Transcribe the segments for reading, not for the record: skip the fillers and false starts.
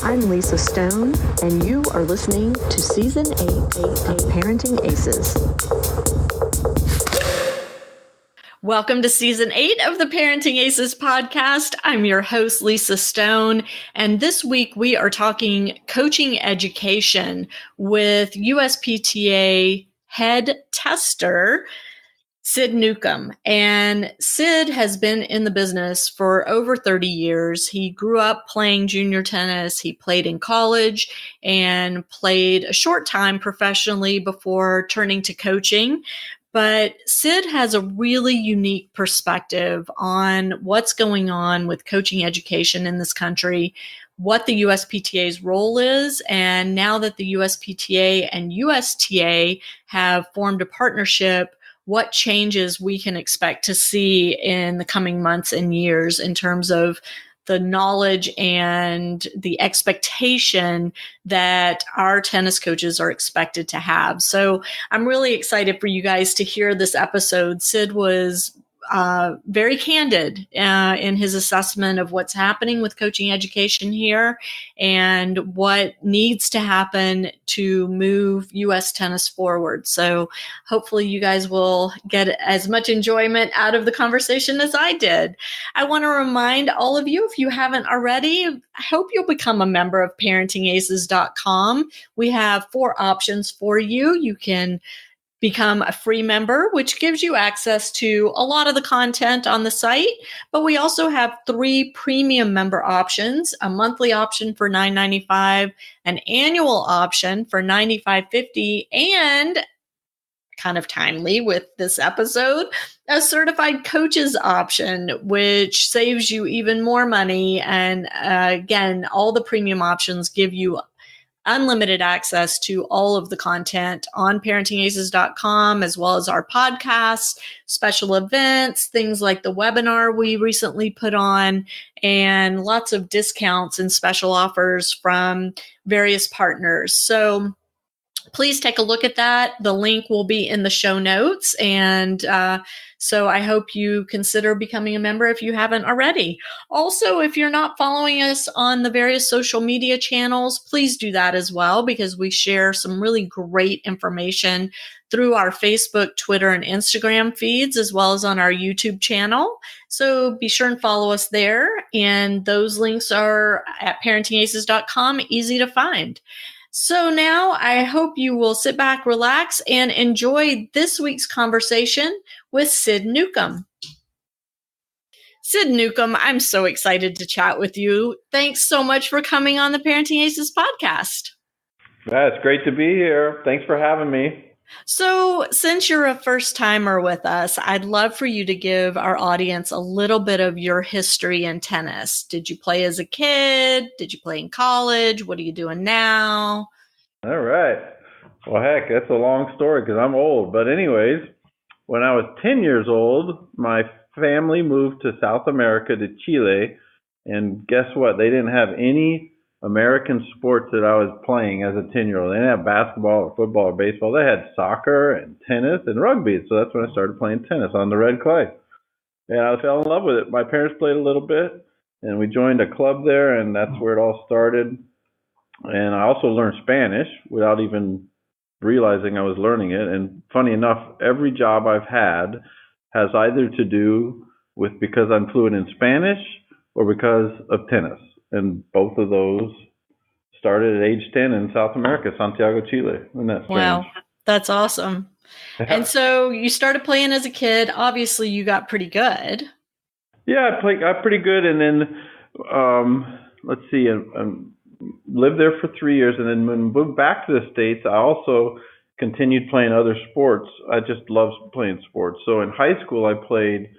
I'm Lisa Stone, and you are listening to Season 8 of Parenting Aces. Welcome to Season 8 of the Parenting Aces Podcast. I'm your host, Lisa Stone, and this week we are talking coaching education with USPTA head tester, Sid Newcomb. And Sid has been in the business for over 30 years. He grew up playing junior tennis. He played in college and played a short time professionally before turning to coaching. But Sid has a really unique perspective on what's going on with coaching education in this country, what the USPTA's role is, and now that the USPTA and USTA have formed a partnership, what changes we can expect to see in the coming months and years in terms of the knowledge and the expectation that our tennis coaches are expected to have. So I'm really excited for you guys to hear this episode. Sid was very candid in his assessment of what's happening with coaching education here and what needs to happen to move U.S. tennis forward. So hopefully you guys will get as much enjoyment out of the conversation as I did. I want to remind all of you, if you haven't already, I hope you'll become a member of ParentingAces.com. We have 4 options for you. You can become a free member, which gives you access to a lot of the content on the site. But we also have 3 premium member options, a monthly option for $9.95, an annual option for $95.50, and kind of timely with this episode, a certified coaches option, which saves you even more money. And again, all the premium options give you unlimited access to all of the content on ParentingAces.com, as well as our podcasts, special events, things like the webinar we recently put on, and lots of discounts and special offers from various partners. So please take a look at that. The link will be in the show notes. And so I hope you consider becoming a member if you haven't already. Also, if you're not following us on the various social media channels, please do that as well, because we share some really great information through our Facebook, Twitter, and Instagram feeds, as well as on our YouTube channel. So be sure and follow us there. And those links are at ParentingAces.com, easy to find. So now I hope you will sit back, relax, and enjoy this week's conversation with Sid Newcomb. Sid Newcomb, I'm so excited to chat with you. Thanks so much for coming on the Parenting Aces podcast. Yeah, it's great to be here. Thanks for having me. So since you're a first timer with us, I'd love for you to give our audience a little bit of your history in tennis. Did you play as a kid? Did you play in college? What are you doing now? All right. Well, heck, that's a long story because I'm old. But anyways, when I was 10 years old, my family moved to South America, to Chile. And guess what? They didn't have any American sports that I was playing as a 10-year-old. They didn't have basketball or football or baseball. They had soccer and tennis and rugby. So that's when I started playing tennis on the red clay. And I fell in love with it. My parents played a little bit, and we joined a club there, and that's where it all started. And I also learned Spanish without even realizing I was learning it. And funny enough, every job I've had has either to do with because I'm fluent in Spanish or because of tennis. And both of those started at age 10 in South America, Santiago, Chile. Isn't that strange? Wow, that's awesome. Yeah. And so you started playing as a kid. Obviously, you got pretty good. Yeah, I got pretty good. And then, let's see, lived there for 3 years. And then when I moved back to the States, I also continued playing other sports. I just love playing sports. So in high school, I played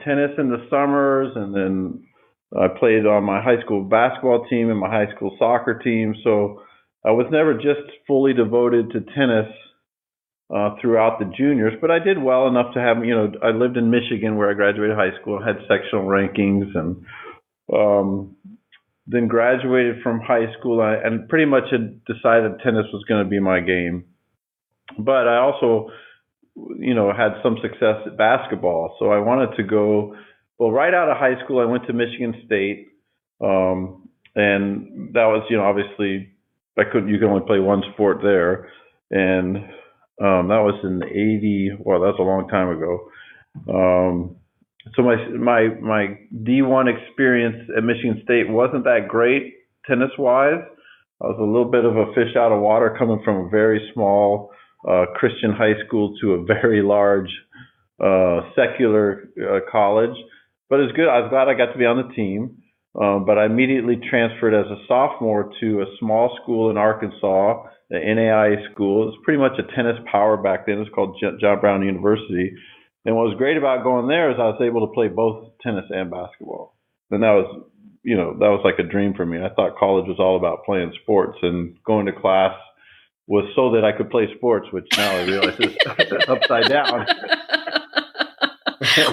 tennis in the summers, and then I played on my high school basketball team and my high school soccer team. So I was never just fully devoted to tennis throughout the juniors, but I did well enough to have, I lived in Michigan where I graduated high school, had sectional rankings, and then graduated from high school and pretty much had decided tennis was going to be my game. But I also, had some success at basketball. So I wanted to go. Well, right out of high school, I went to Michigan State, And that was, obviously you can only play one sport there. And that was in well, that's a long time ago. So my D1 experience at Michigan State wasn't that great tennis wise. I was a little bit of a fish out of water coming from a very small Christian high school to a very large secular college. But it's good. I was glad I got to be on the team. But I immediately transferred as a sophomore to a small school in Arkansas, the NAIA school. It was pretty much a tennis power back then. It was called John Brown University. And what was great about going there is I was able to play both tennis and basketball. And that was like a dream for me. I thought college was all about playing sports, and going to class was so that I could play sports, which now I realize is upside down.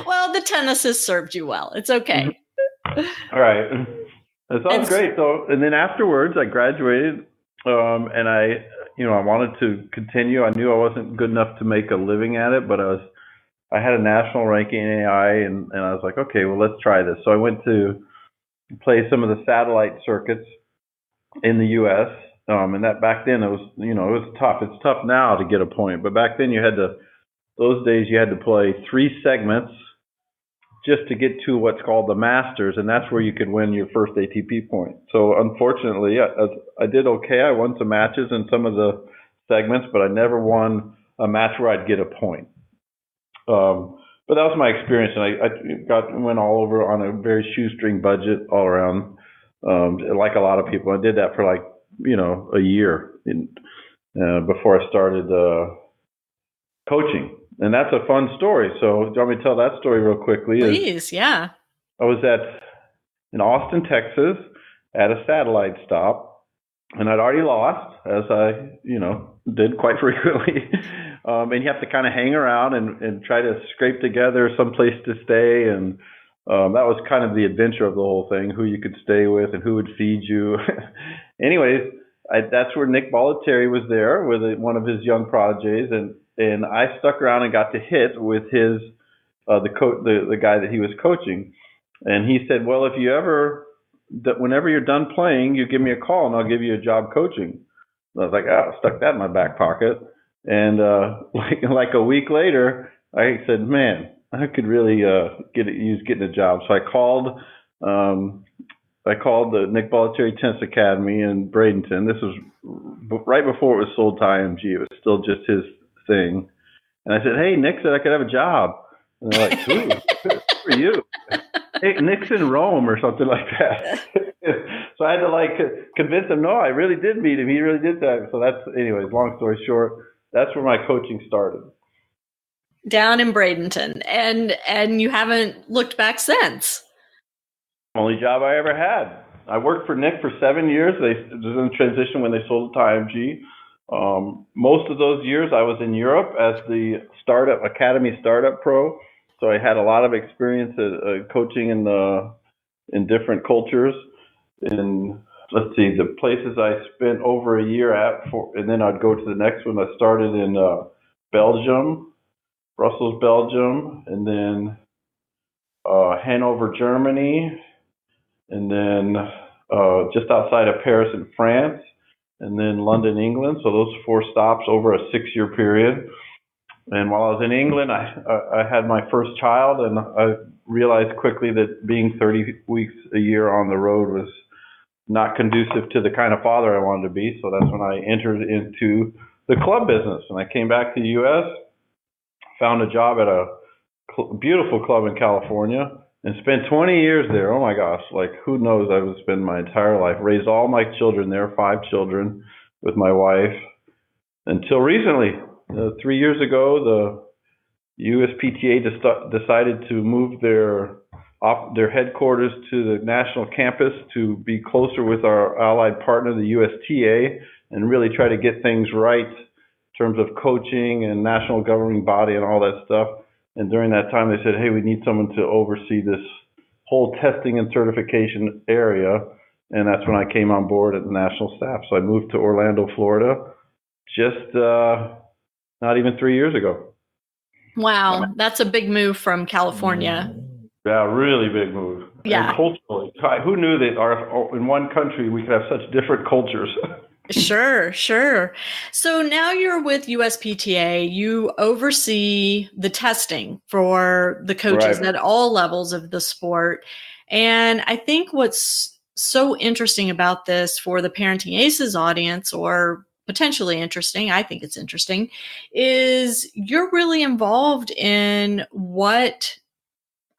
Well, the tennis has served you well. It's okay. All right. That sounds great. So, and then afterwards I graduated, and I wanted to continue. I knew I wasn't good enough to make a living at it, but I had a national ranking in AI, and I was like, okay, well, let's try this. So I went to play some of the satellite circuits in the U.S. And that back then it was tough. It's tough now to get a point, but back then those days you had to play 3 segments just to get to what's called the Masters, and that's where you could win your first ATP point. So unfortunately, I did okay. I won some matches in some of the segments, but I never won a match where I'd get a point. But that was my experience, and I went all over on a very shoestring budget all around, like a lot of people. I did that for a year before I started coaching. And that's a fun story. So do you want me to tell that story real quickly? Please, yeah. I was in Austin, Texas, at a satellite stop, and I'd already lost, as I, did quite frequently. And you have to kind of hang around and try to scrape together some place to stay. And that was kind of the adventure of the whole thing, who you could stay with and who would feed you. Anyways, that's where Nick Bollettieri was there with one of his young prodigies, and I stuck around and got to hit with his the guy that he was coaching. And he said, well, whenever you're done playing, you give me a call and I'll give you a job coaching. And I was like, I stuck that in my back pocket. And like a week later, I said, man, I could really use getting a job. So I called the Nick Bollettieri Tennis Academy in Bradenton. This was right before it was sold to IMG. It was still just his thing. And I said, hey, Nick said I could have a job. And they're like, who are you? Hey, Nick's in Rome or something like that. So I had to convince him, no, I really did meet him. He really did that. So anyways, long story short, that's where my coaching started. Down in Bradenton. And you haven't looked back since. Only job I ever had. I worked for Nick for 7 years. It was in transition when they sold it to IMG. Most of those years I was in Europe as the academy startup pro. So I had a lot of experience at coaching in different cultures. And let's see, the places I spent over a year at, and then I'd go to the next one. I started in Belgium, Brussels, Belgium, and then Hanover, Germany, and then just outside of Paris in France, and then London, England. So those 4 stops over a 6-year period. And while I was in England, I had my first child, and I realized quickly that being 30 weeks a year on the road was not conducive to the kind of father I wanted to be. So that's when I entered into the club business. And I came back to the U.S., found a job at a beautiful club in California, and spent 20 years there. Oh my gosh, who knows, I would spend my entire life, raised all my children there, 5 children with my wife, until recently. 3 years ago, the USPTA decided to move their headquarters to the national campus to be closer with our allied partner, the USTA, and really try to get things right in terms of coaching and national governing body and all that stuff. And during that time, they said, hey, we need someone to oversee this whole testing and certification area. And that's when I came on board at the national staff. So I moved to Orlando, Florida, just not even 3 years ago. Wow, that's a big move from California. Yeah, really big move. And Yeah. culturally, who knew that in one country we could have such different cultures? Sure, sure. So now you're with USPTA. You oversee the testing for the coaches Right. at all levels of the sport. And I think what's so interesting about this for the Parenting Aces audience, or potentially interesting, I think it's interesting, is you're really involved in what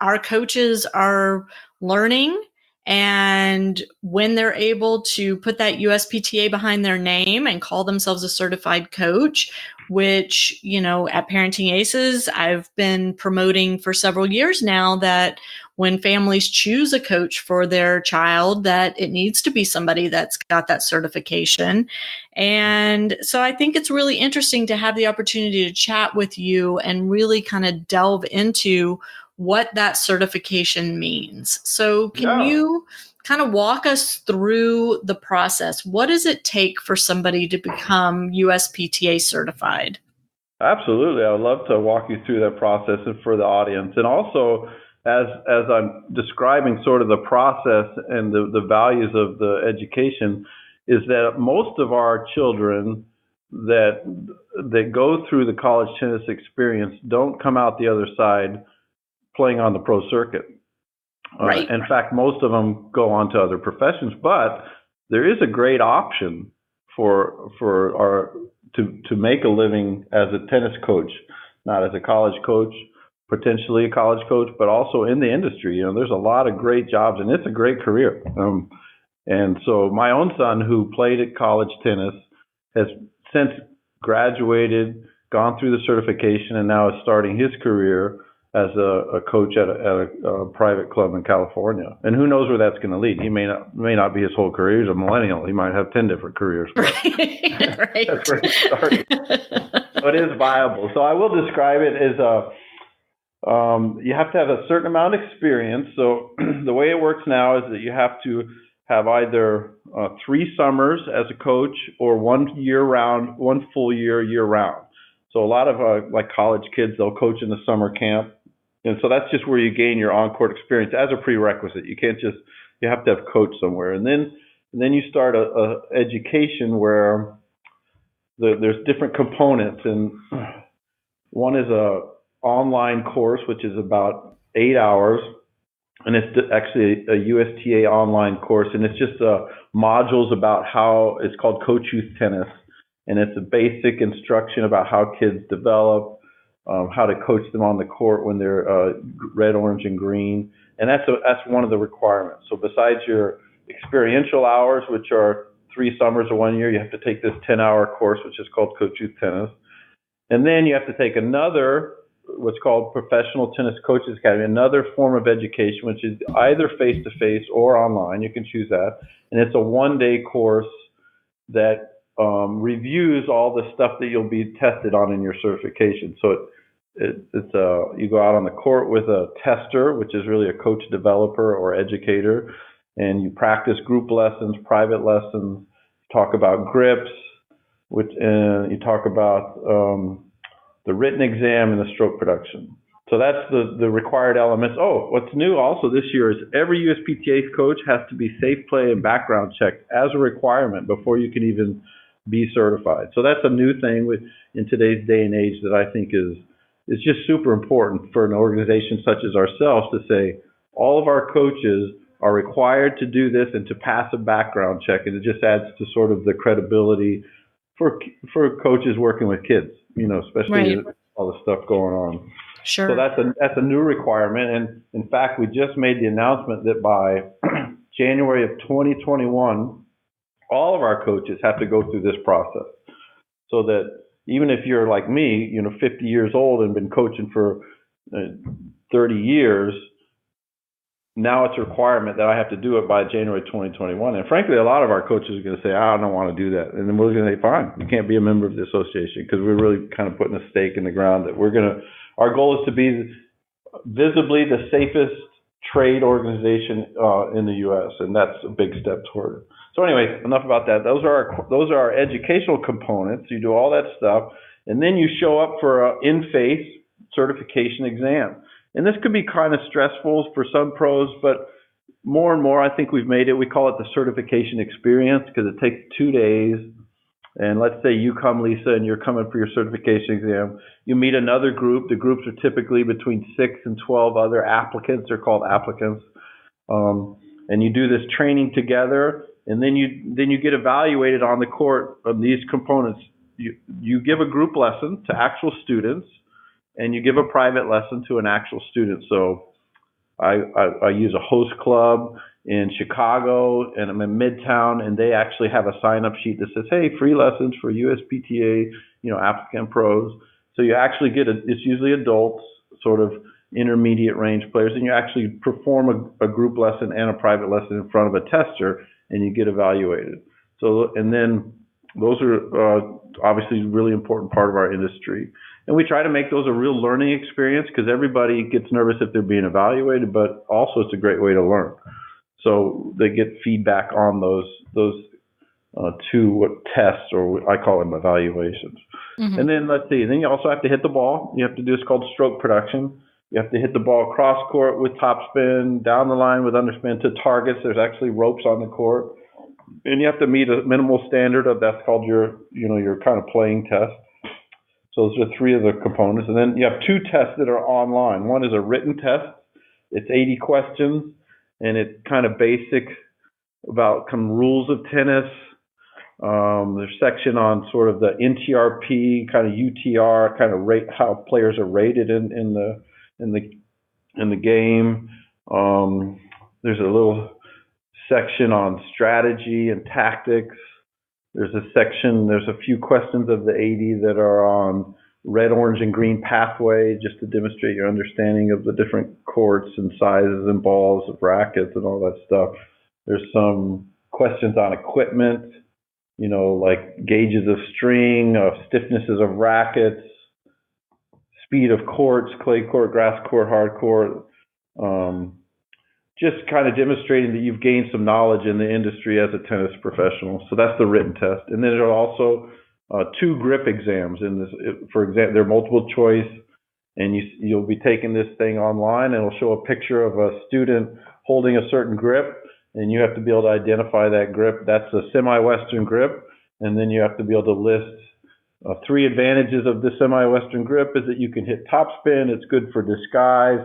our coaches are learning, and when they're able to put that USPTA behind their name and call themselves a certified coach, which, at Parenting Aces, I've been promoting for several years now, that when families choose a coach for their child, that it needs to be somebody that's got that certification. And so I think it's really interesting to have the opportunity to chat with you and really kind of delve into what that certification means. So can you kind of walk us through the process? What does it take for somebody to become USPTA certified? Absolutely. I would love to walk you through that process and for the audience. And also, as I'm describing sort of the process and the values of the education, is that most of our children that go through the college tennis experience don't come out the other side playing on the pro circuit. Right. In fact, most of them go on to other professions, but there is a great option to make a living as a tennis coach, not as a college coach, potentially a college coach, but also in the industry. There's a lot of great jobs, and it's a great career. And so my own son, who played at college tennis, has since graduated, gone through the certification, and now is starting his career as a coach at a private club in California. And who knows where that's going to lead? He may not be his whole career. He's a millennial. He might have 10 different careers. But Right. that's where he started. So it is viable. So I will describe it as you have to have a certain amount of experience. So the way it works now is that you have to have either 3 summers as a coach or 1 full year round. So a lot of like college kids, they'll coach in the summer camp. And so that's just where you gain your on-court experience as a prerequisite. You have to have coach somewhere. And then you start a education where there's different components. And one is a online course, which is about 8 hours. And it's actually a USTA online course. And it's just modules about how it's called Coach Youth Tennis. And it's a basic instruction about how kids develop, how to coach them on the court when they're red, orange, and green. And that's one of the requirements. So besides your experiential hours, which are 3 summers or 1 year, you have to take this 10-hour course, which is called Coach Youth Tennis. And then you have to take another, what's called Professional Tennis Coaches Academy, another form of education, which is either face-to-face or online. You can choose that. And it's a 1-day course that reviews all the stuff that you'll be tested on in your certification. So you go out on the court with a tester, which is really a coach developer or educator, and you practice group lessons, private lessons, talk about grips, you talk about the written exam and the stroke production. So that's the required elements. Oh, what's new also this year is every USPTA coach has to be safe play and background checked as a requirement before you can even be certified. So that's a new thing in today's day and age that I think is just super important for an organization such as ourselves to say all of our coaches are required to do this and to pass a background check, and it just adds to sort of the credibility for coaches working with kids, especially with all the stuff going on. Sure. So that's a new requirement, and in fact, we just made the announcement that by January of 2021, all of our coaches have to go through this process, so that even if you're like me, 50 years old and been coaching for 30 years, now it's a requirement that I have to do it by January 2021. And frankly, a lot of our coaches are going to say, I don't want to do that. And then we're going to say, fine, you can't be a member of the association, because we're really kind of putting a stake in the ground that our goal is to be visibly the safest trade organization in the U.S., and that's a big step toward it. So anyway, enough about that. Those are our educational components. You do all that stuff, and then you show up for an in-face certification exam. And this could be kind of stressful for some pros, but more and more, I think we've made it, we call it the certification experience because it takes 2 days. And let's say you come, Lisa, and you're coming for your certification exam. You meet another group. The groups are typically between 6 and 12 other applicants. They're called applicants. And you do this training together, and then you get evaluated on the court of these components. You give a group lesson to actual students, and you give a private lesson to an actual student. So I use a host club in Chicago, and I'm in Midtown, and they actually have a sign-up sheet that says, "Hey, free lessons for USPTA, applicant pros." So you actually get it's usually adults, sort of intermediate range players, and you actually perform a group lesson and a private lesson in front of a tester, and you get evaluated. So, and then those are obviously a really important part of our industry. And we try to make those a real learning experience because everybody gets nervous if they're being evaluated, but also it's a great way to learn. So they get feedback on those two tests, or I call them evaluations. Mm-hmm. And then let's see, then you also have to hit the ball. You have to do what's called stroke production. You have to hit the ball cross court with topspin, down the line with underspin to targets. There's actually ropes on the court. And you have to meet a minimal standard of that's called your kind of playing test. So those are 3 of the components. And then you have 2 tests that are online. One is a written test. It's 80 questions, and it's kind of basic about some rules of tennis. There's a section on sort of the NTRP, kind of UTR, kind of rate how players are rated in the game. There's a little section on strategy and tactics. There's a few questions of the 80 that are on red, orange, and green pathway, just to demonstrate your understanding of the different courts and sizes and balls of rackets and all that stuff. There's some questions on equipment, like gauges of string, stiffnesses of rackets, speed of courts, clay court, grass court, hard court. Just kind of demonstrating that you've gained some knowledge in the industry as a tennis professional. So that's the written test. And then there are also 2 grip exams in this. For example, they're multiple choice, and you'll be taking this thing online, and it'll show a picture of a student holding a certain grip, and you have to be able to identify that grip. That's a semi-Western grip, and then you have to be able to list 3 advantages of the semi-Western grip is that you can hit topspin, it's good for disguise,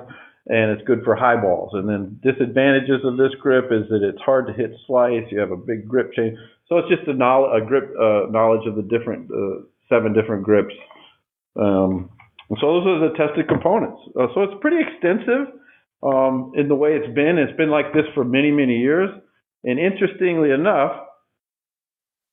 and it's good for high balls. And then disadvantages of this grip is that it's hard to hit slice. You have a big grip change. So it's just a knowledge of the different 7 different grips. And so those are the tested components. So it's pretty extensive in the way it's been. It's been like this for many, many years. And interestingly enough,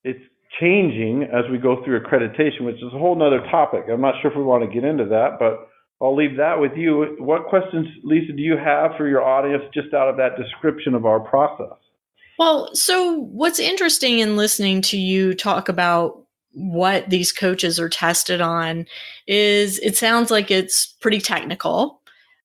it's changing as we go through accreditation, which is a whole nother topic. I'm not sure if we want to get into that, but I'll leave that with you. What questions, Lisa, do you have for your audience just out of that description of our process? Well, so what's interesting in listening to you talk about what these coaches are tested on is it sounds like it's pretty technical.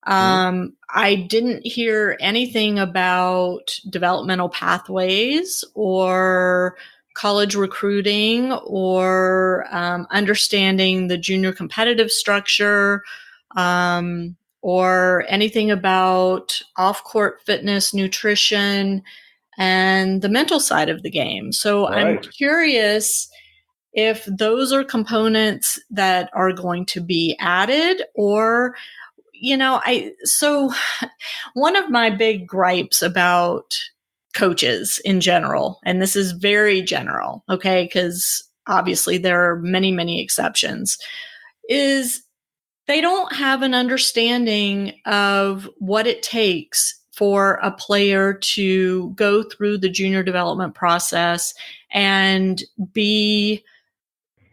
I didn't hear anything about developmental pathways or college recruiting or understanding the junior competitive structure or anything about off-court fitness, nutrition, and the mental side of the game. So right. I'm curious if those are components that are going to be added or, so one of my big gripes about coaches in general, and this is very general, okay, because obviously there are many, many exceptions, is they don't have an understanding of what it takes for a player to go through the junior development process and be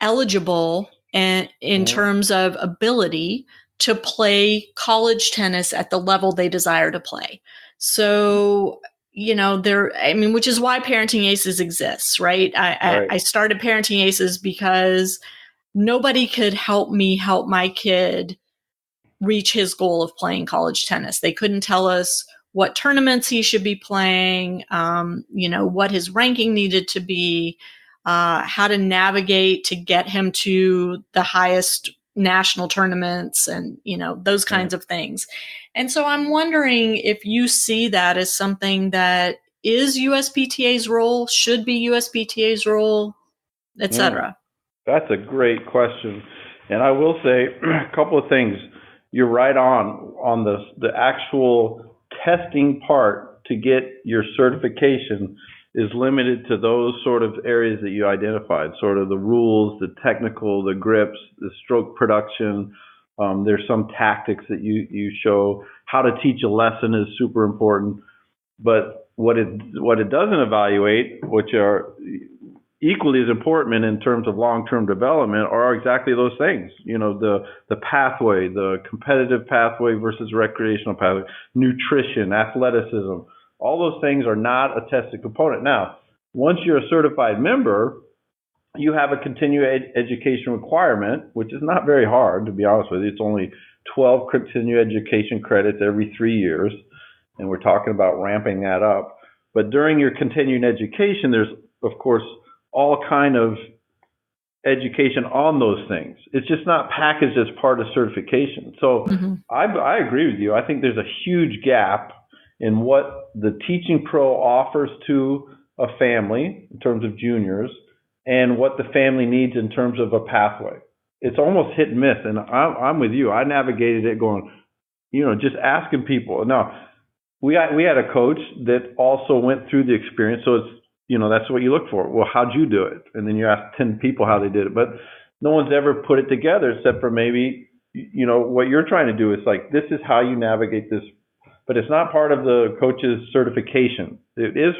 eligible in terms of ability to play college tennis at the level they desire to play. So, which is why Parenting Aces exists, right? I started Parenting Aces because nobody could help me help my kid reach his goal of playing college tennis. They couldn't tell us what tournaments he should be playing, what his ranking needed to be, how to navigate to get him to the highest, national tournaments and, those kinds of things. And so I'm wondering if you see that as something that is USPTA's role, should be USPTA's role, et cetera. That's a great question. And I will say a couple of things. You're right on the actual testing part to get your certification is limited to those sort of areas that you identified, sort of the rules, the technical, the grips, the stroke production. There's some tactics that you show. How to teach a lesson is super important. But what it doesn't evaluate, which are equally as important in terms of long-term development, are exactly those things. The pathway, the competitive pathway versus recreational pathway, nutrition, athleticism. All those things are not a tested component. Now, once you're a certified member, you have a continuing education requirement, which is not very hard, to be honest with you. It's only 12 continuing education credits every 3 years, and we're talking about ramping that up. But during your continuing education, there's, of course, all kind of education on those things. It's just not packaged as part of certification. So I agree with you. I think there's a huge gap in what the teaching pro offers to a family in terms of juniors and what the family needs in terms of a pathway. It's almost hit and miss. And I'm with you. I navigated it going, just asking people. Now, we had a coach that also went through the experience. So it's, that's what you look for. Well, how'd you do it? And then you ask 10 people how they did it. But no one's ever put it together except for maybe, what you're trying to do is like, this is how you navigate this. But it's not part of the coach's certification. It is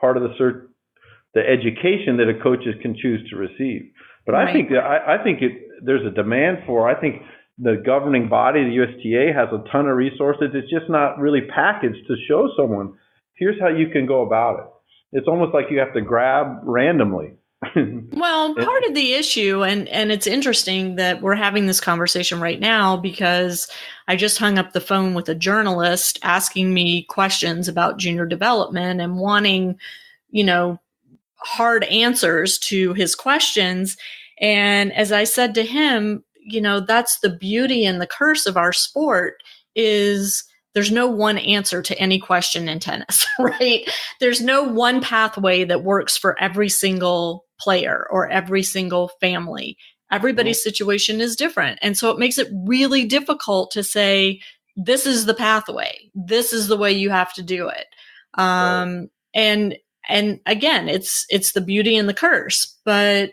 part of the education that a coaches can choose to receive. But right. I think there's a demand for. I think the governing body, the USTA, has a ton of resources. It's just not really packaged to show someone, here's how you can go about it. It's almost like you have to grab randomly. Well, part of the issue, and it's interesting that we're having this conversation right now because I just hung up the phone with a journalist asking me questions about junior development and wanting, hard answers to his questions. And as I said to him, that's the beauty and the curse of our sport is there's no one answer to any question in tennis, right? There's no one pathway that works for every single player or every single family. Everybody's situation is different. And so it makes it really difficult to say, this is the pathway. This is the way you have to do it. Right. And again, it's the beauty and the curse. But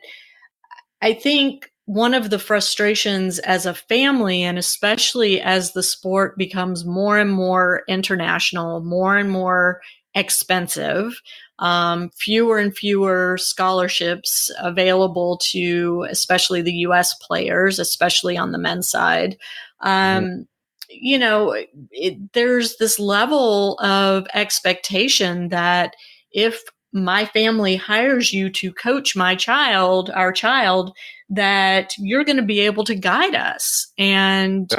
I think one of the frustrations as a family, and especially as the sport becomes more and more international, more and more expensive, fewer and fewer scholarships available to especially the U.S. players, especially on the men's side. There's this level of expectation that if my family hires you to coach our child, that you're going to be able to guide us. And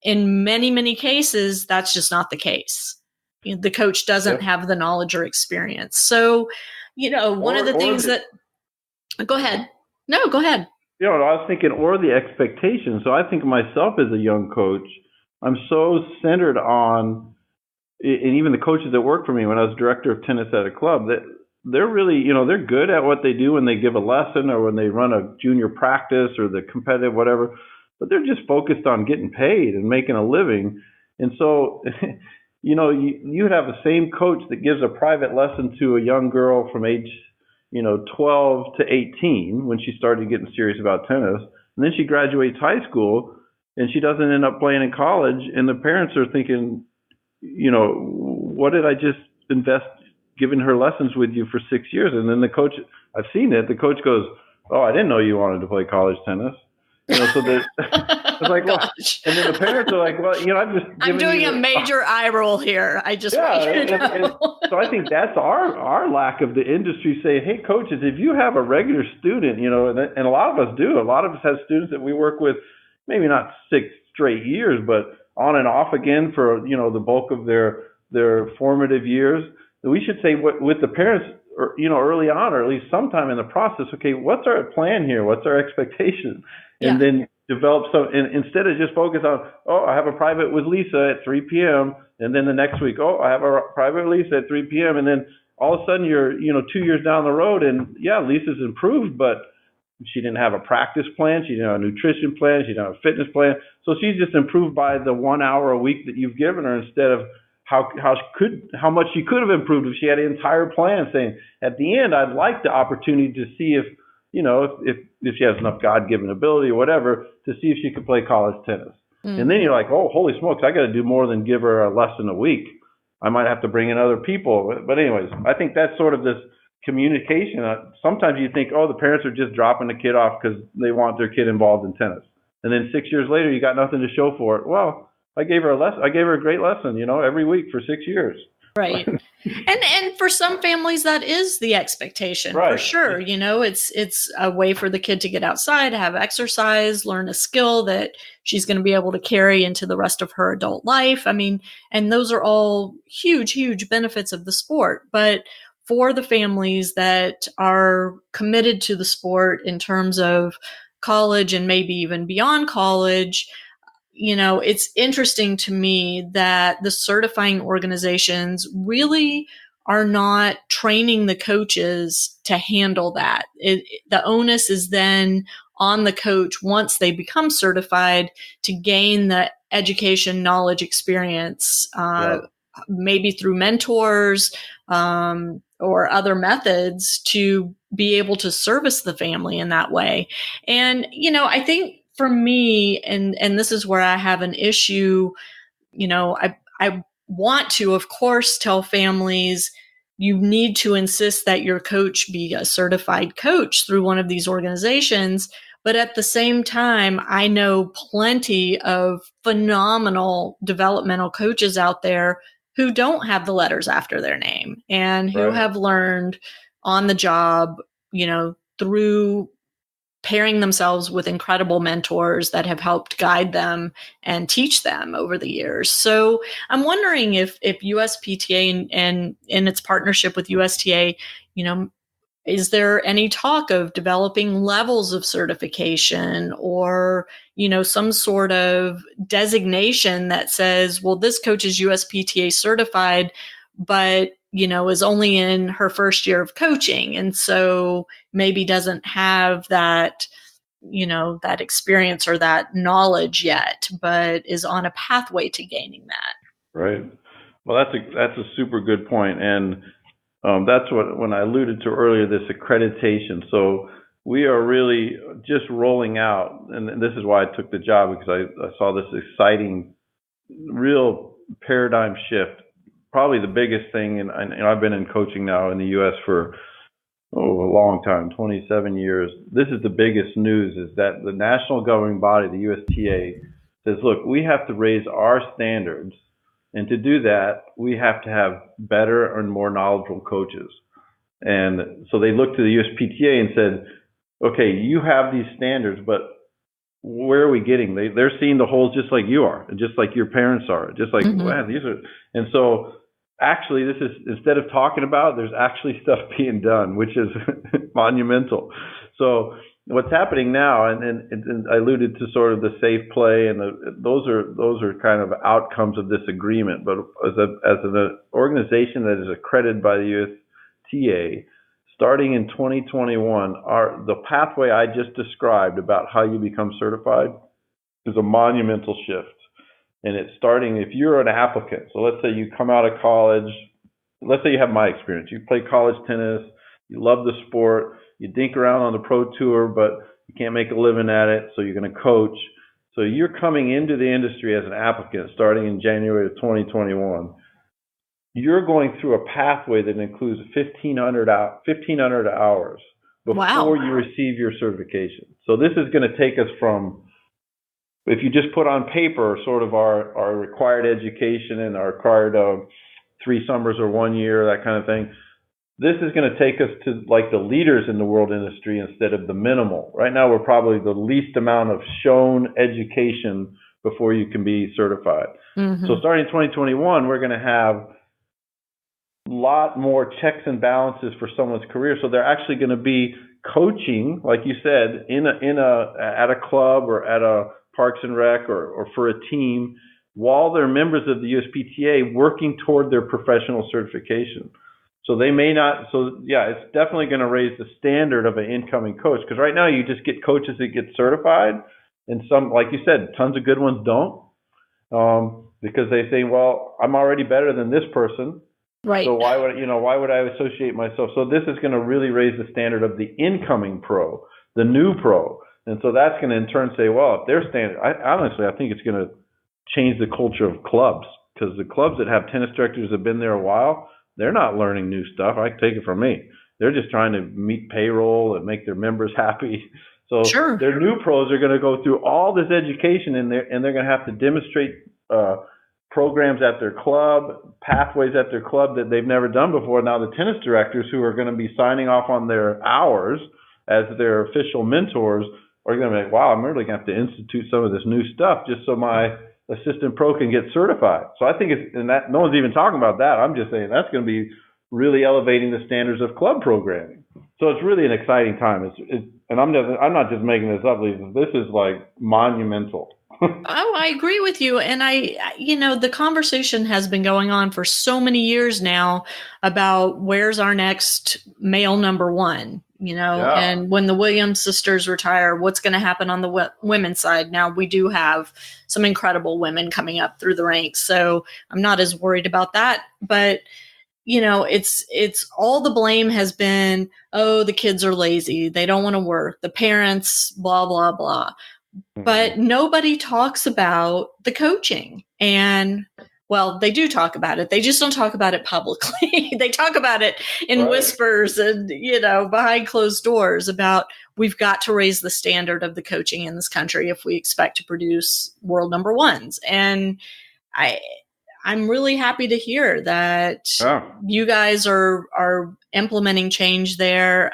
in many, many cases, that's just not the case. The coach doesn't have the knowledge or experience. So, one of the things go ahead. No, go ahead. I was thinking, or the expectation. So I think of myself as a young coach, I'm so centered on, and even the coaches that work for me when I was director of tennis at a club, that they're really, they're good at what they do when they give a lesson or when they run a junior practice or the competitive whatever, but they're just focused on getting paid and making a living. And so, you'd have the same coach that gives a private lesson to a young girl from age, 12 to 18 when she started getting serious about tennis. And then she graduates high school and she doesn't end up playing in college. And the parents are thinking, what did I just invest giving her lessons with you for 6 years? And then the coach, I've seen it, the coach goes, oh, I didn't know you wanted to play college tennis. So it's like, well, and then the parents are like, well, I'm doing a major eye roll here. I just want you to know. So I think that's our lack of the industry saying, hey, coaches, if you have a regular student, and a lot of us do, a lot of us have students that we work with, maybe not 6 straight years, but on and off again for, the bulk of their formative years, we should say with the parents early on, or at least sometime in the process, okay, what's our plan here? What's our expectation? And then develop and instead of just focus on, oh, I have a private with Lisa at 3 p.m. And then the next week, oh, I have a private with Lisa at 3 p.m. And then all of a sudden you're, 2 years down the road and yeah, Lisa's improved, but she didn't have a practice plan. She didn't have a nutrition plan. She didn't have a fitness plan. So she's just improved by the 1 hour a week that you've given her instead of how much she could have improved if she had an entire plan saying, at the end, I'd like the opportunity to see if she has enough God-given ability or whatever to see if she could play college tennis. Mm-hmm. And then you're like, oh, holy smokes, I got to do more than give her a lesson a week. I might have to bring in other people. But anyways, I think that's sort of this communication. Sometimes you think, oh, the parents are just dropping the kid off because they want their kid involved in tennis. And then 6 years later, you got nothing to show for it. Well, I gave her a lesson. I gave her a great lesson, every week for 6 years. Right. And for some families, that is the expectation, right, for sure. It's a way for the kid to get outside, have exercise, learn a skill that she's going to be able to carry into the rest of her adult life. I mean, and those are all huge, huge benefits of the sport. But for the families that are committed to the sport in terms of college and maybe even beyond college, it's interesting to me that the certifying organizations really are not training the coaches to handle that. The onus is then on the coach once they become certified to gain the education, knowledge, experience, maybe through mentors or other methods to be able to service the family in that way. And, I think for me, and this is where I have an issue, I want to, of course, tell families you need to insist that your coach be a certified coach through one of these organizations. But at the same time, I know plenty of phenomenal developmental coaches out there who don't have the letters after their name and who have learned on the job, through pairing themselves with incredible mentors that have helped guide them and teach them over the years. So I'm wondering if USPTA and in its partnership with USTA, is there any talk of developing levels of certification or, some sort of designation that says, well, this coach is USPTA certified, but, is only in her first year of coaching. And so maybe doesn't have that, that experience or that knowledge yet, but is on a pathway to gaining that. Right. Well, that's a super good point. And that's when I alluded to earlier, this accreditation. So we are really just rolling out, and this is why I took the job, because I saw this exciting, real paradigm shift. Probably the biggest thing, and I've been in coaching now in the U.S. for a long time, 27 years. This is the biggest news, is that the national governing body, the USTA, says, look, we have to raise our standards. And to do that, we have to have better and more knowledgeable coaches. And so they looked to the USPTA and said, okay, you have these standards, but where are we getting? They're seeing the holes just like you are, and just like your parents are, just like, wow, these are. And so actually, this is, instead of talking about, there's actually stuff being done, which is monumental. So what's happening now, and I alluded to sort of the safe play, and those are kind of outcomes of this agreement. But as an organization that is accredited by the USTA, starting in 2021, the pathway I just described about how you become certified is a monumental shift. And it's starting, if you're an applicant, so let's say you come out of college, let's say you have my experience, you play college tennis, you love the sport, you dink around on the pro tour, but you can't make a living at it, so you're going to coach. So you're coming into the industry as an applicant starting in January of 2021. You're going through a pathway that includes 1,500 hours before you receive your certification. So this is going to take us from, if you just put on paper sort of our required education and our required 3 summers or 1 year, that kind of thing, this is going to take us to like the leaders in the world industry instead of the minimal. Right now, we're probably the least amount of shown education before you can be certified. So starting in 2021, we're going to have lot more checks and balances for someone's career. So they're actually going to be coaching, like you said, at a club or at a Parks and Rec or for a team while they're members of the USPTA working toward their professional certification. So they may not, so yeah, it's definitely going to raise the standard of an incoming coach, because right now you just get coaches that get certified, and some, like you said, tons of good ones don't, because they say, well, I'm already better than this person. Right. So why would I associate myself? So this is going to really raise the standard of the incoming pro, the new pro. And so that's going to in turn say, well, if their standard, I think it's going to change the culture of clubs, because the clubs that have tennis directors that have been there a while, they're not learning new stuff. I can take it from me. They're just trying to meet payroll and make their members happy. So sure. Their new pros are going to go through all this education and they're going to have to demonstrate programs at their club, pathways at their club that they've never done before. Now the tennis directors who are going to be signing off on their hours as their official mentors are going to be like, wow, I'm really going to have to institute some of this new stuff just so my assistant pro can get certified. So I think and that no one's even talking about that. I'm just saying that's going to be really elevating the standards of club programming. So it's really an exciting time. And I'm not just making this up, Lisa. This is like monumental. Oh, I agree with you. And the conversation has been going on for so many years now about where's our next male number one, Yeah. And when the Williams sisters retire, what's going to happen on the women's side? Now we do have some incredible women coming up through the ranks, so I'm not as worried about that. But it's all the blame has been, oh, the kids are lazy. They don't want to work. The parents, blah, blah, blah. But nobody talks about the coaching. And, well, they do talk about it. They just don't talk about it publicly. They talk about it in whispers and, behind closed doors about we've got to raise the standard of the coaching in this country if we expect to produce world number ones. And I'm really happy to hear that you guys are implementing change there.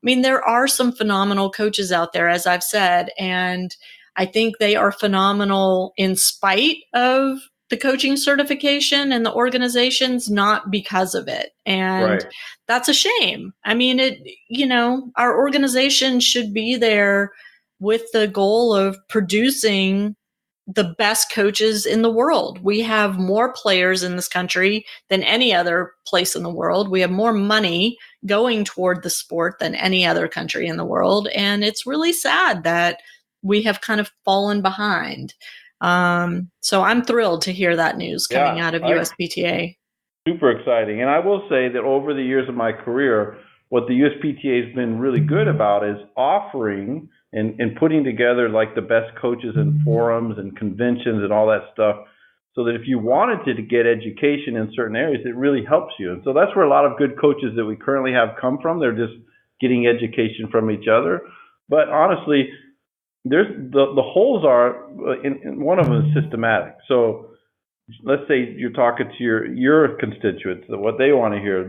There are some phenomenal coaches out there, as I've said, and I think they are phenomenal in spite of the coaching certification and the organizations, not because of it. And that's a shame. Our organization should be there with the goal of producing the best coaches in the world. We have more players in this country than any other place in the world. We have more money going toward the sport than any other country in the world. And it's really sad that we have kind of fallen behind. So I'm thrilled to hear that news coming out of USPTA. Super exciting. And I will say that over the years of my career, what the USPTA has been really good about is offering and putting together like the best coaches and forums and conventions and all that stuff, so that if you wanted to get education in certain areas, it really helps you. And so that's where a lot of good coaches that we currently have come from. They're just getting education from each other. But honestly, there's the holes are in one of them is systematic. So let's say you're talking to your constituents, what they want to hear.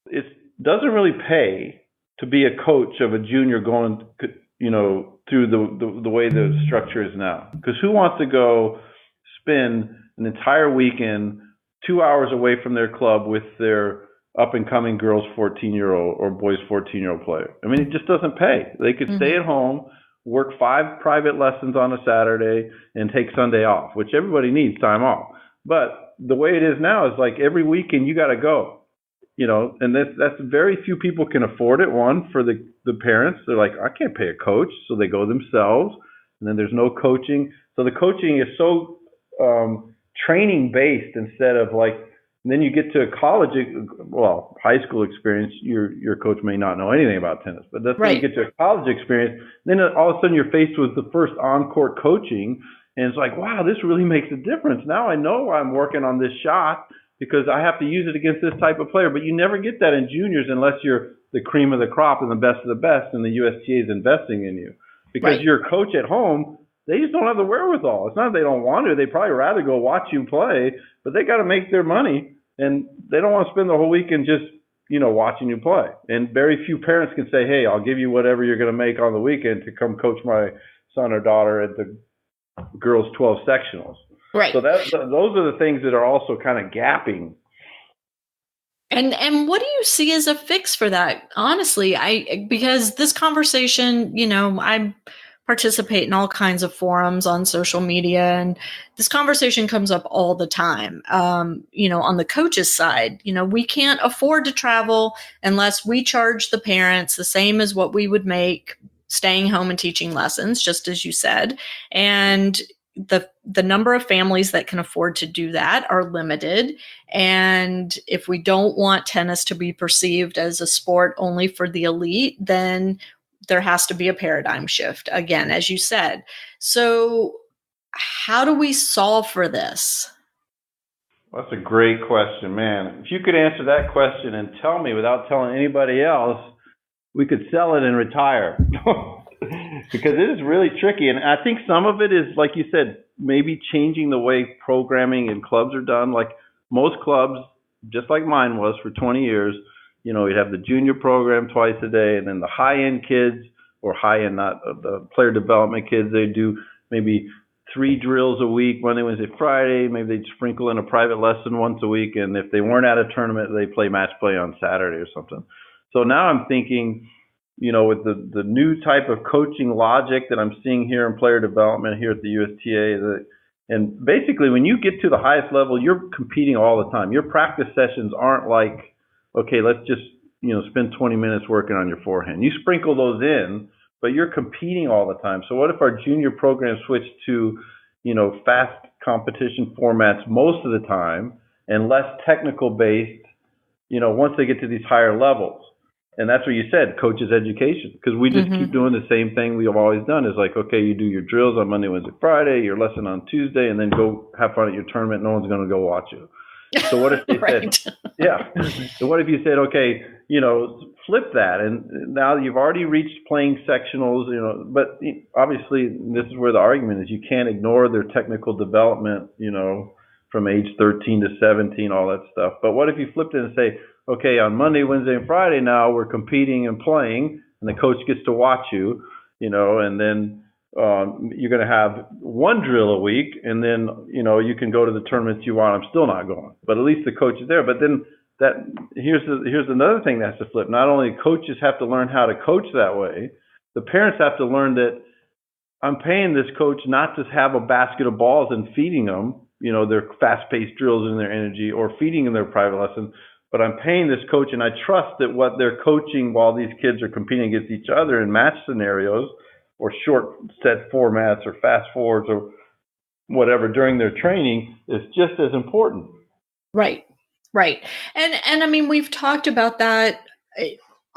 It doesn't really pay to be a coach of a junior going, through the way the structure is now. Because who wants to go spend an entire weekend 2 hours away from their club with their up-and-coming girls 14-year-old or boys 14-year-old player? It just doesn't pay. They could stay at home, work 5 private lessons on a Saturday, and take Sunday off, which everybody needs time off. But the way it is now is like every weekend you got to go. And that's very few people can afford it. One, for the parents, they're like, I can't pay a coach, so they go themselves. And then there's no coaching. So the coaching is so training based instead of like. And then you get to high school experience. Your coach may not know anything about tennis, but that's when you get to a college experience. Then all of a sudden you're faced with the first on-court coaching, and it's like, wow, this really makes a difference. Now I know I'm working on this shot, because I have to use it against this type of player. But you never get that in juniors unless you're the cream of the crop and the best of the best, and the USTA is investing in you. Because your coach at home, they just don't have the wherewithal. It's not that they don't want to. They'd probably rather go watch you play, but they got to make their money, and they don't want to spend the whole weekend just, watching you play. And very few parents can say, hey, I'll give you whatever you're going to make on the weekend to come coach my son or daughter at the girls 12 sectionals. Right. So those are the things that are also kind of gapping And what do you see as a fix for that? Honestly, because this conversation, I participate in all kinds of forums on social media, and this conversation comes up all the time. On the coach's side, we can't afford to travel unless we charge the parents the same as what we would make staying home and teaching lessons, just as you said. And the number of families that can afford to do that are limited. And if we don't want tennis to be perceived as a sport only for the elite, then there has to be a paradigm shift, again, as you said. So how do we solve for this? Well, that's a great question, man. If you could answer that question and tell me without telling anybody else, we could sell it and retire. Because it is really tricky. And I think some of it is, like you said, maybe changing the way programming and clubs are done. Like most clubs, just like mine was for 20 years, you'd have the junior program twice a day, and then the high-end kids, or high-end, not the player development kids, they do maybe 3 drills a week, Monday, Wednesday, Friday. Maybe they'd sprinkle in a private lesson once a week. And if they weren't at a tournament, they play match play on Saturday or something. So now I'm thinking, with the new type of coaching logic that I'm seeing here in player development here at the USTA, and basically when you get to the highest level, you're competing all the time. Your practice sessions aren't like, okay, let's just, spend 20 minutes working on your forehand. You sprinkle those in, but you're competing all the time. So what if our junior program switched to, fast competition formats most of the time and less technical based, once they get to these higher levels? And that's what you said, coach's education, because we just keep doing the same thing we have always done. Is like, okay, you do your drills on Monday, Wednesday, Friday, your lesson on Tuesday, and then go have fun at your tournament. No one's going to go watch you. So what if they said, yeah. So what if you said, okay, flip that, and now you've already reached playing sectionals, but obviously this is where the argument is. You can't ignore their technical development, from age 13 to 17, all that stuff. But what if you flipped it and say, okay, on Monday, Wednesday, and Friday now we're competing and playing, and the coach gets to watch you, and then you're going to have 1 drill a week, and then, you can go to the tournaments you want. I'm still not going, but at least the coach is there. But then here's another thing that has to flip. Not only coaches have to learn how to coach that way, the parents have to learn that I'm paying this coach not to have a basket of balls and feeding them, their fast-paced drills and their energy, or feeding them their private lessons. But I'm paying this coach, and I trust that what they're coaching while these kids are competing against each other in match scenarios or short set formats or fast forwards or whatever during their training is just as important. Right. And I mean, we've talked about that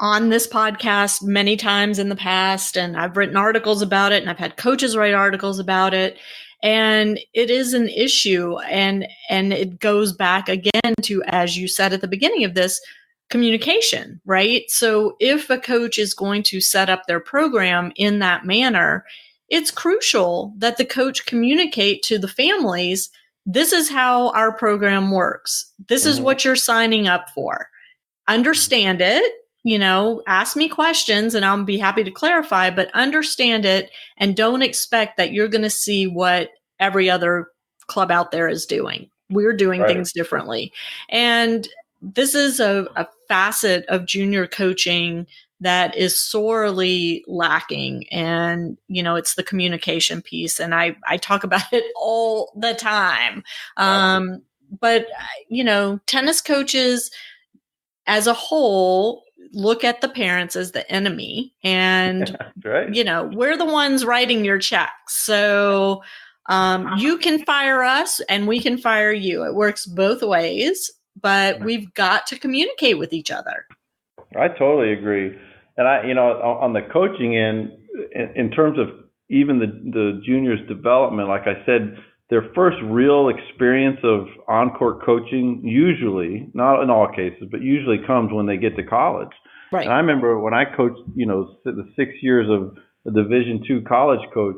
on this podcast many times in the past, and I've written articles about it, and I've had coaches write articles about it. And it is an issue, and it goes back again to, as you said at the beginning of this, communication, right? So if a coach is going to set up their program in that manner, it's crucial that the coach communicate to the families, this is how our program works. This is what you're signing up for. Understand it. Ask me questions and I'll be happy to clarify, but understand it and don't expect that you're going to see what every other club out there is doing. We're doing things differently. And this is a facet of junior coaching that is sorely lacking. And, it's the communication piece. And I talk about it all the time. But, tennis coaches as a whole look at the parents as the enemy, and we're the ones writing your checks. So you can fire us and we can fire you. It works both ways, but we've got to communicate with each other. I totally agree. And on the coaching end, in terms of even the juniors' development, like I said, their first real experience of on-court coaching usually, not in all cases, but usually comes when they get to college. Right. And I remember when I coached, the 6 years of a Division II college coach,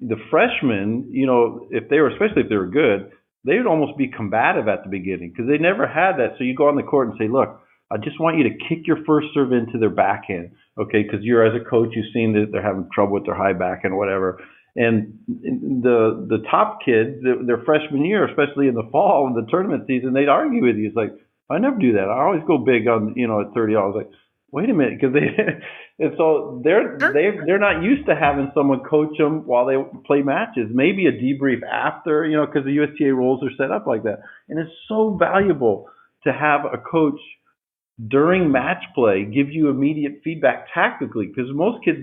the freshmen, especially if they were good, they would almost be combative at the beginning because they never had that. So you go on the court and say, look, I just want you to kick your first serve into their backhand, okay? Because you're, as a coach, you've seen that they're having trouble with their high backhand or whatever. And the top kids, their freshman year, especially in the fall, in the tournament season, they'd argue with you. It's like, I never do that. I always go big on, at 30. I was like, wait a minute, because and so they're not used to having someone coach them while they play matches. Maybe a debrief after, because the USTA rules are set up like that. And it's so valuable to have a coach during match play give you immediate feedback tactically, because most kids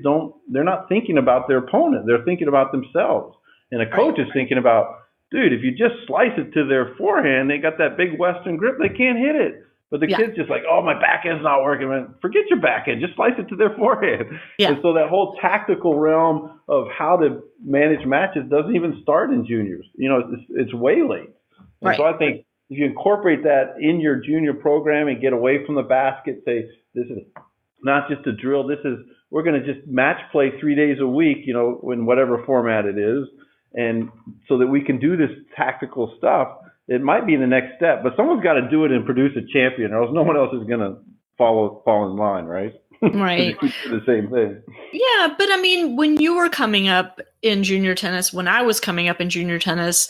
they're not thinking about their opponent. They're thinking about themselves. And a coach is thinking about, dude, if you just slice it to their forehand, they got that big Western grip, they can't hit it. But the kid's just like, oh, my backhand's not working. Man, forget your backhand. Just slice it to their forehand. Yeah. And so that whole tactical realm of how to manage matches doesn't even start in juniors. It's way late. And so I think if you incorporate that in your junior program and get away from the basket, say, this is not just a drill. We're going to just match play 3 days a week, in whatever format it is. And so that we can do this tactical stuff, it might be the next step, but someone's got to do it and produce a champion, or else no one else is going to fall in line, right? Right. The same thing. Yeah, but I mean, when you were coming up in junior tennis, when I was coming up in junior tennis,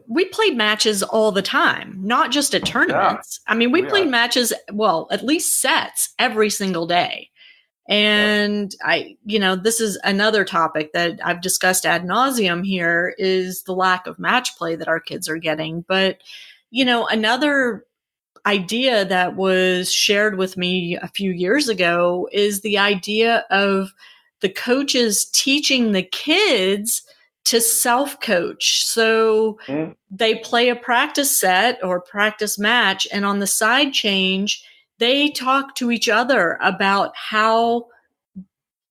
we played matches all the time, not just at tournaments. Yeah. I mean, we played matches, at least sets every single day. And this is another topic that I've discussed ad nauseum here, is the lack of match play that our kids are getting. But, another idea that was shared with me a few years ago is the idea of the coaches teaching the kids to self-coach. So they play a practice set or practice match, and on the side change, they talk to each other about how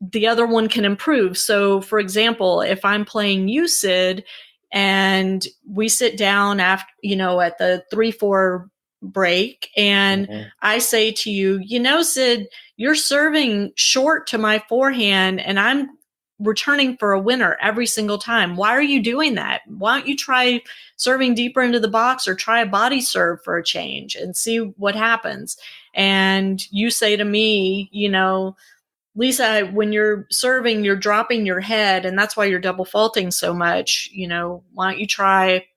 the other one can improve. So, for example, if I'm playing you, Sid, and we sit down after, at the 3-4 break, and I say to you, Sid, you're serving short to my forehand, and I'm returning for a winner every single time. Why are you doing that? Why don't you try serving deeper into the box, or try a body serve for a change and see what happens? And you say to me, Lisa, when you're serving, you're dropping your head, and that's why you're double faulting so much. Why don't you try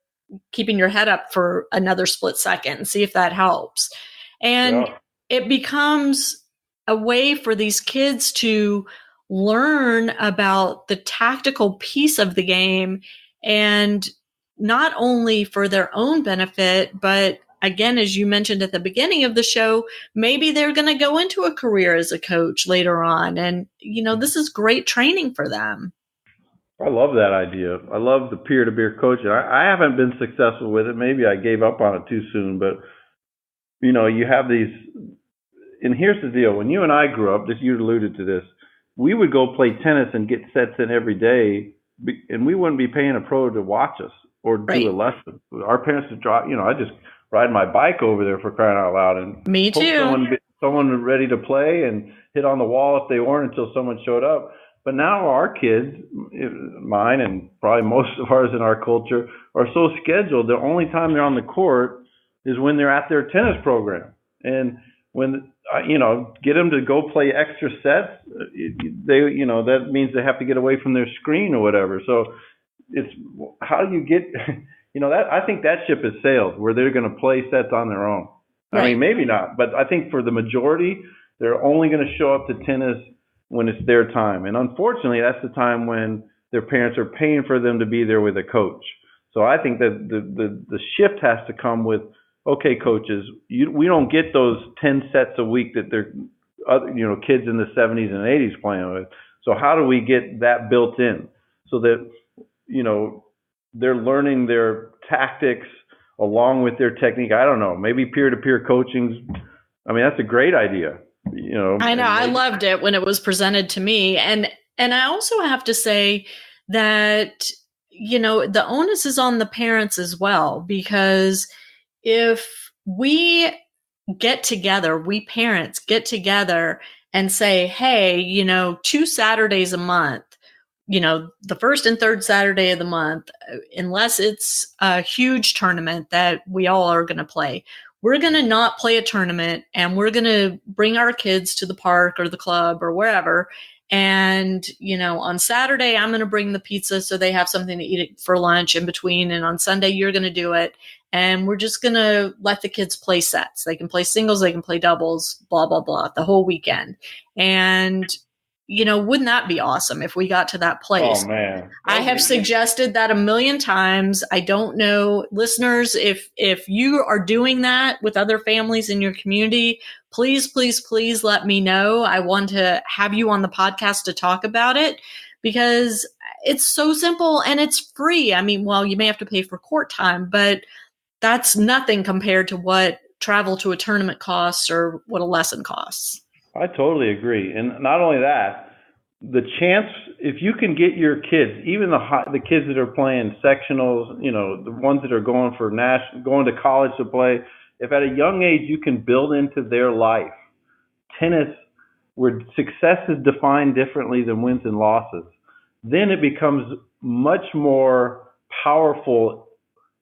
keeping your head up for another split second and see if that helps? And it becomes a way for these kids to learn about the tactical piece of the game, and not only for their own benefit, but again, as you mentioned at the beginning of the show, maybe they're going to go into a career as a coach later on. And, this is great training for them. I love that idea. I love the peer-to-peer coaching. I haven't been successful with it. Maybe I gave up on it too soon, but, you have these, and here's the deal. When you and I grew up, you alluded to this, we would go play tennis and get sets in every day, and we wouldn't be paying a pro to watch us or do a lesson. Our parents would drop, I just ride my bike over there, for crying out loud, and me too. Someone ready to play and hit on the wall if they weren't, until someone showed up. But now our kids, mine and probably most of ours in our culture, are so scheduled. The only time they're on the court is when they're at their tennis program. And when, get them to go play extra sets, that means they have to get away from their screen or whatever. So it's, how do you get, that, I think that ship has sailed, where they're going to play sets on their own. Right. I mean, maybe not, but I think for the majority, they're only going to show up to tennis when it's their time. And unfortunately, that's the time when their parents are paying for them to be there with a coach. So I think that the shift has to come with, okay, coaches, we don't get those 10 sets a week that they're, kids in the 70s and 80s playing with. So how do we get that built in so that, they're learning their tactics along with their technique? I don't know, maybe peer-to-peer coaching. I mean, that's a great idea. I know. I loved it when it was presented to me. And I also have to say that, the onus is on the parents as well, because if we get together, we parents get together and say, hey, 2 Saturdays a month, the first and third Saturday of the month, unless it's a huge tournament that we all are going to play, we're going to not play a tournament, and we're going to bring our kids to the park or the club or wherever. And, on Saturday, I'm going to bring the pizza so they have something to eat for lunch in between. And on Sunday, you're going to do it. and we're just going to let the kids play sets. They can play singles, they can play doubles, blah, blah, blah, the whole weekend. And, wouldn't that be awesome if we got to that place? Oh, man. I have suggested that a million times. I don't know, listeners, if you are doing that with other families in your community, please, please, please let me know. I want to have you on the podcast to talk about it because it's so simple and it's free. I mean, well, you may have to pay for court time, but that's nothing compared to what travel to a tournament costs or what a lesson costs. I totally agree. And not only that, the chance, if you can get your kids, even the kids that are playing sectionals, the ones that are going to college to play, if at a young age you can build into their life tennis where success is defined differently than wins and losses, then it becomes much more powerful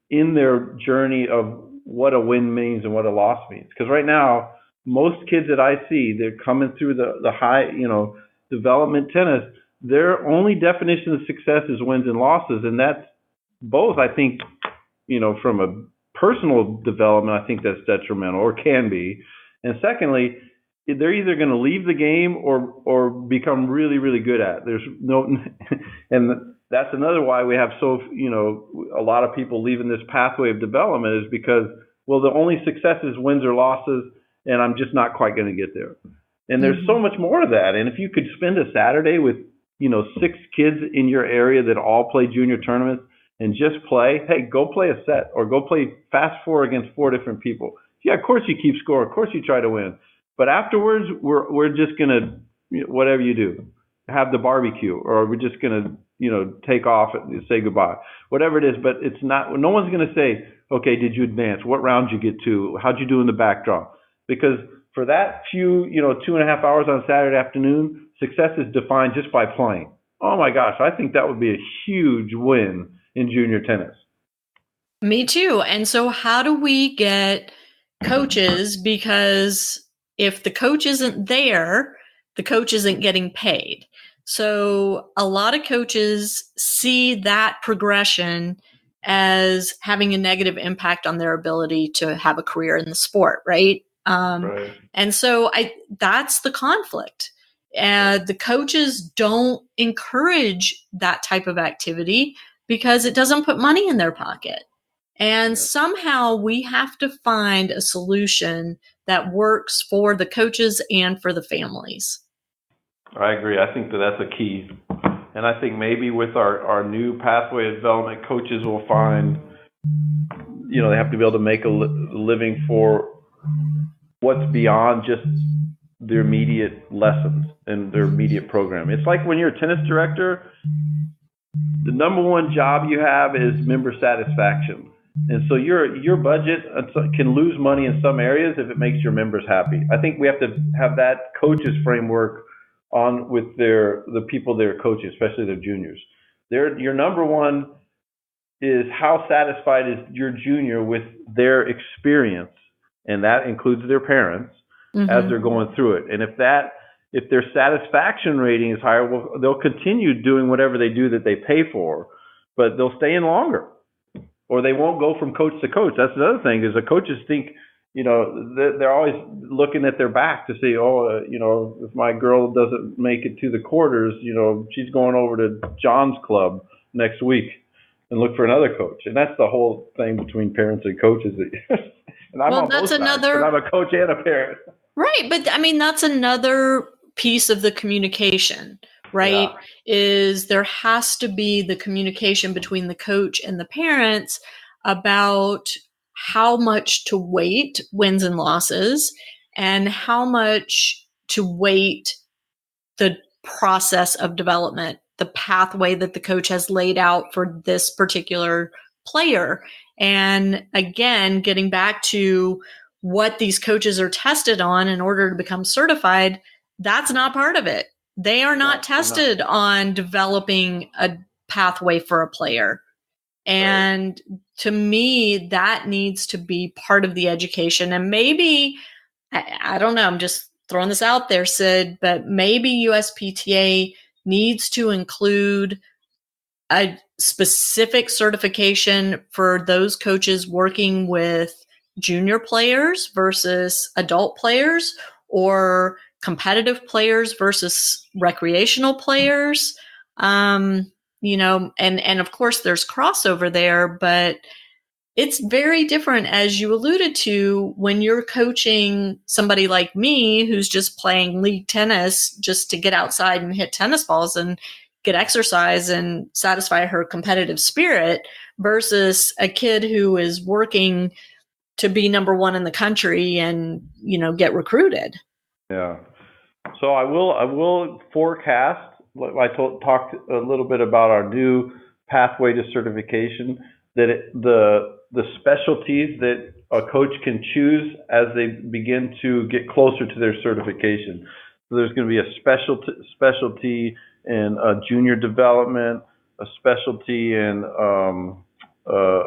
in their journey of what a win means and what a loss means. Because right now, most kids that I see, they're coming through the high, development tennis, their only definition of success is wins and losses. And that's both, I think, from a personal development, I think that's detrimental or can be. And secondly, they're either going to leave the game or become really, really good at it. There's no, and that's another why we have a lot of people leaving this pathway of development is because, well, the only success is wins or losses, and I'm just not quite going to get there. And there's so much more to that. And if you could spend a Saturday with, 6 kids in your area that all play junior tournaments and just play, hey, go play a set or go play fast 4 against 4 different people. Yeah, of course you keep score. Of course you try to win. But afterwards, we're just going to, whatever you do, have the barbecue, or we're just going to, take off and say goodbye, whatever it is. But it's not, no one's going to say, okay, did you advance? What round did you get to? How'd you do in the back draw? Because for that few, 2.5 hours on Saturday afternoon, success is defined just by playing. Oh my gosh, I think that would be a huge win in junior tennis. Me too. And so how do we get coaches? Because if the coach isn't there, the coach isn't getting paid. So a lot of coaches see that progression as having a negative impact on their ability to have a career in the sport, right? Right. And so that's the conflict. The coaches don't encourage that type of activity because it doesn't put money in their pocket. And somehow we have to find a solution that works for the coaches and for the families. I agree. I think that's a key. And I think maybe with our new pathway of development, coaches will find, they have to be able to make a living for what's beyond just their immediate lessons and their immediate program. It's like when you're a tennis director, the number one job you have is member satisfaction. And so your budget can lose money in some areas if it makes your members happy. I think we have to have that coaches framework on with the people they're coaching, especially their juniors. Your number one is how satisfied is your junior with their experience, and that includes their parents as they're going through it. And if their satisfaction rating is higher, well, they'll continue doing whatever they do that they pay for, but they'll stay in longer, or they won't go from coach to coach. That's the other thing is the coaches think, they're always looking at their back to see, if my girl doesn't make it to the quarters, she's going over to John's club next week and look for another coach. And that's the whole thing between parents and coaches. And I'm on both sides, but I'm a coach and a parent. Right. But I mean, that's another piece of the communication, right? Yeah. Is there has to be the communication between the coach and the parents about how much to weight wins and losses and how much to weight the process of development, the pathway that the coach has laid out for this particular player. And again, getting back to what these coaches are tested on in order to become certified, that's not part of it. They are not tested on developing a pathway for a player. And to me, that needs to be part of the education. And maybe, I don't know, I'm just throwing this out there, Sid, but maybe USPTA needs to include a specific certification for those coaches working with junior players versus adult players, or competitive players versus recreational players? And of course there's crossover there, but it's very different, as you alluded to, when you're coaching somebody like me who's just playing league tennis just to get outside and hit tennis balls and get exercise and satisfy her competitive spirit, versus a kid who is working to be number one in the country and, get recruited. Yeah. So I will forecast. I talked a little bit about our new pathway to certification, that the specialties that a coach can choose as they begin to get closer to their certification. So there's going to be a specialty in junior development, a specialty in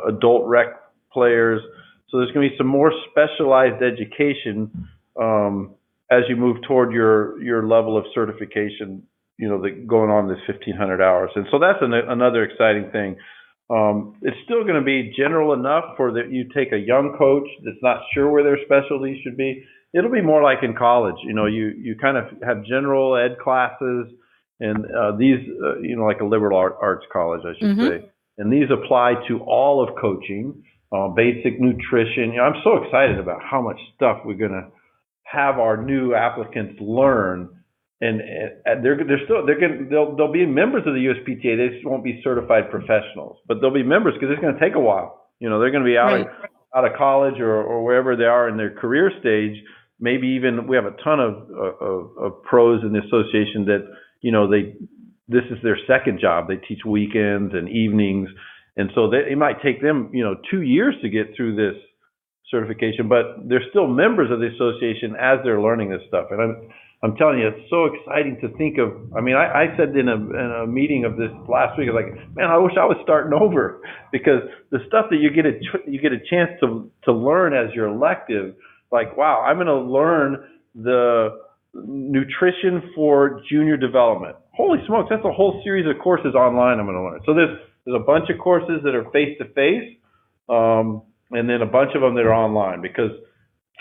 adult rec players. So there's going to be some more specialized education as you move toward your level of certification, going on this 1,500 hours. And so that's another exciting thing. It's still going to be general enough for that you take a young coach that's not sure where their specialty should be. It'll be more like in college. You kind of have general ed classes, and these, like a liberal arts college, I should say. And these apply to all of coaching, basic nutrition. I'm so excited about how much stuff we're going to have our new applicants learn. And they'll be members of the USPTA. They just won't be certified professionals, but they'll be members because it's going to take a while. They're going to be out of college or wherever they are in their career stage. Maybe even we have a ton of pros in the association that this is their second job. They teach weekends and evenings, and so it might take them 2 years to get through this certification, but they're still members of the association as they're learning this stuff. And I'm telling you, it's so exciting to think of. I said in a meeting of this last week, I was like, man, I wish I was starting over, because the stuff that you get a chance to learn as your elective, like, wow, I'm going to learn the nutrition for junior development. Holy smokes, that's a whole series of courses online I'm going to learn. So there's a bunch of courses that are face-to-face, and then a bunch of them that are online, because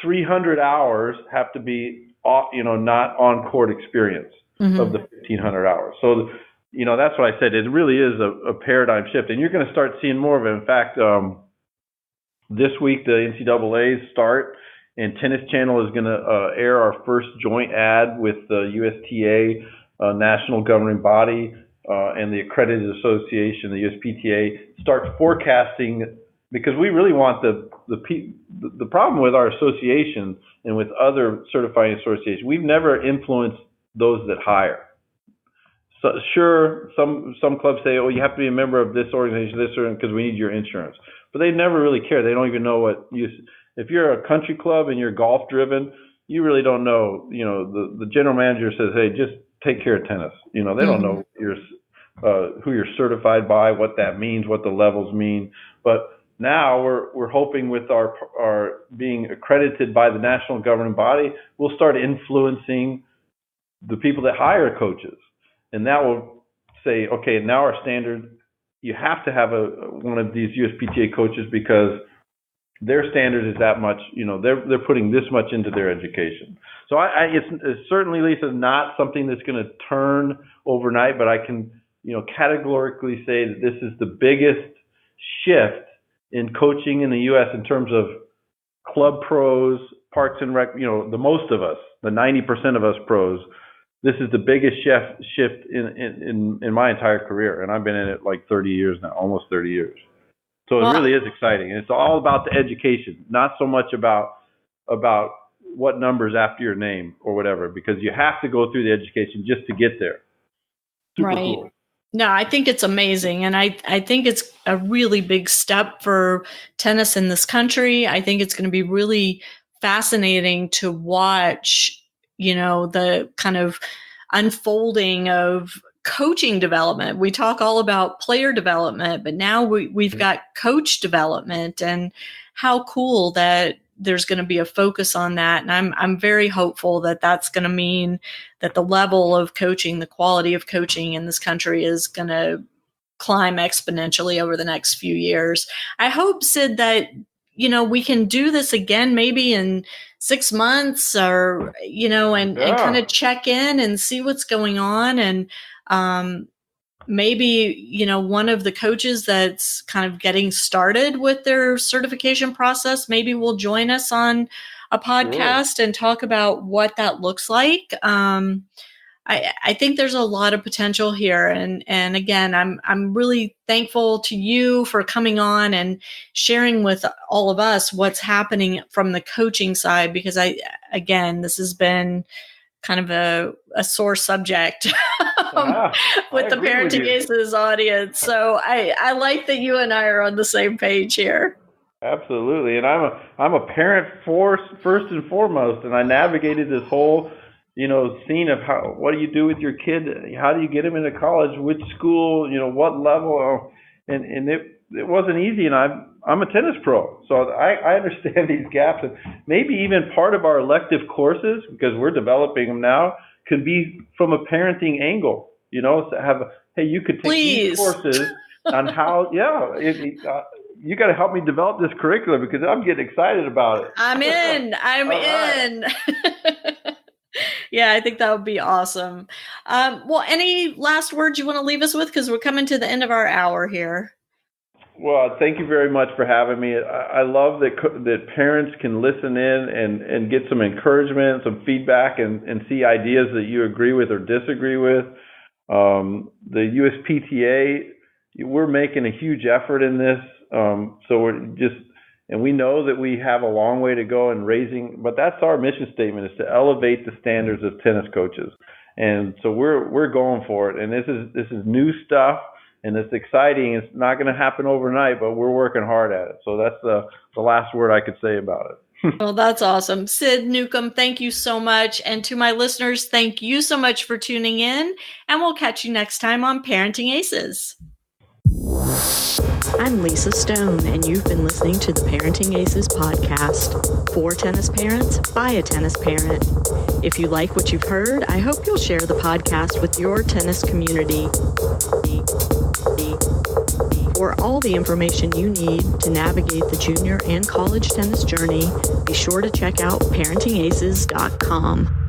300 hours have to be not on-court experience of the 1,500 hours. So, that's what I said. It really is a paradigm shift, and you're going to start seeing more of it. In fact, this week the NCAA's start, and Tennis Channel is going to air our first joint ad with the USTA National Governing Body and the Accredited Association, the USPTA, start forecasting, because we really want the problem with our association and with other certifying associations, we've never influenced those that hire. So sure, some clubs say, oh, you have to be a member of this organization, because we need your insurance. But they never really care. They don't even know if you're a country club and you're golf driven, you really don't know. The general manager says, hey, just take care of tennis. They don't know who you're certified by, what that means, what the levels mean. But now we're hoping with our being accredited by the national governing body, we'll start influencing the people that hire coaches, and that will say, okay, now our standard, you have to have one of these USPTA coaches because their standard is that much. They're putting this much into their education. So it's certainly, Lisa, not something that's going to turn overnight, but I can categorically say that this is the biggest shift in coaching in the U.S. in terms of club pros, parks and rec, the most of us, the 90% of us pros, this is the biggest shift in my entire career. And I've been in it like 30 years now, almost 30 years. So it really is exciting. And it's all about the education, not so much about what numbers after your name or whatever, because you have to go through the education just to get there. Super cool. No, I think it's amazing. And I think it's a really big step for tennis in this country. I think it's going to be really fascinating to watch, the kind of unfolding of coaching development. We talk all about player development, but now we've got coach development, and how cool that there's going to be a focus on that. And I'm very hopeful that that's going to mean that the level of coaching, the quality of coaching in this country is going to climb exponentially over the next few years. I hope, Sid, that, we can do this again, maybe in 6 months or, and kind of check in and see what's going on. And, maybe, one of the coaches that's kind of getting started with their certification process, maybe will join us on a podcast and talk about what that looks like. I think there's a lot of potential here. And again, I'm really thankful to you for coming on and sharing with all of us what's happening from the coaching side, because this has been kind of a sore subject with the Parenting Aces audience. So I like that you and I are on the same page here. Absolutely. And I'm a parent first and foremost, and I navigated this whole scene of what do you do with your kid? How do you get him into college? Which school? What level? And it wasn't easy. And I'm a tennis pro, so I understand these gaps. And maybe even part of our elective courses, because we're developing them now, could be from a parenting angle. You could take these courses on how. You got to help me develop this curriculum because I'm getting excited about it. I'm in. Yeah, I think that would be awesome. Well, any last words you want to leave us with? Because we're coming to the end of our hour here. Well, thank you very much for having me. I love that parents can listen in and get some encouragement, some feedback, and see ideas that you agree with or disagree with. The USPTA, we're making a huge effort in this. So and we know that we have a long way to go in raising, but that's our mission statement, is to elevate the standards of tennis coaches. And so we're going for it. And this is new stuff, and it's exciting. It's not going to happen overnight, but we're working hard at it. So that's the last word I could say about it. Well, that's awesome. Sid Newcomb, thank you so much. And to my listeners, thank you so much for tuning in. And we'll catch you next time on Parenting Aces. I'm Lisa Stone, and you've been listening to the Parenting Aces podcast. For tennis parents, by a tennis parent. If you like what you've heard, I hope you'll share the podcast with your tennis community. For all the information you need to navigate the junior and college tennis journey, be sure to check out ParentingAces.com.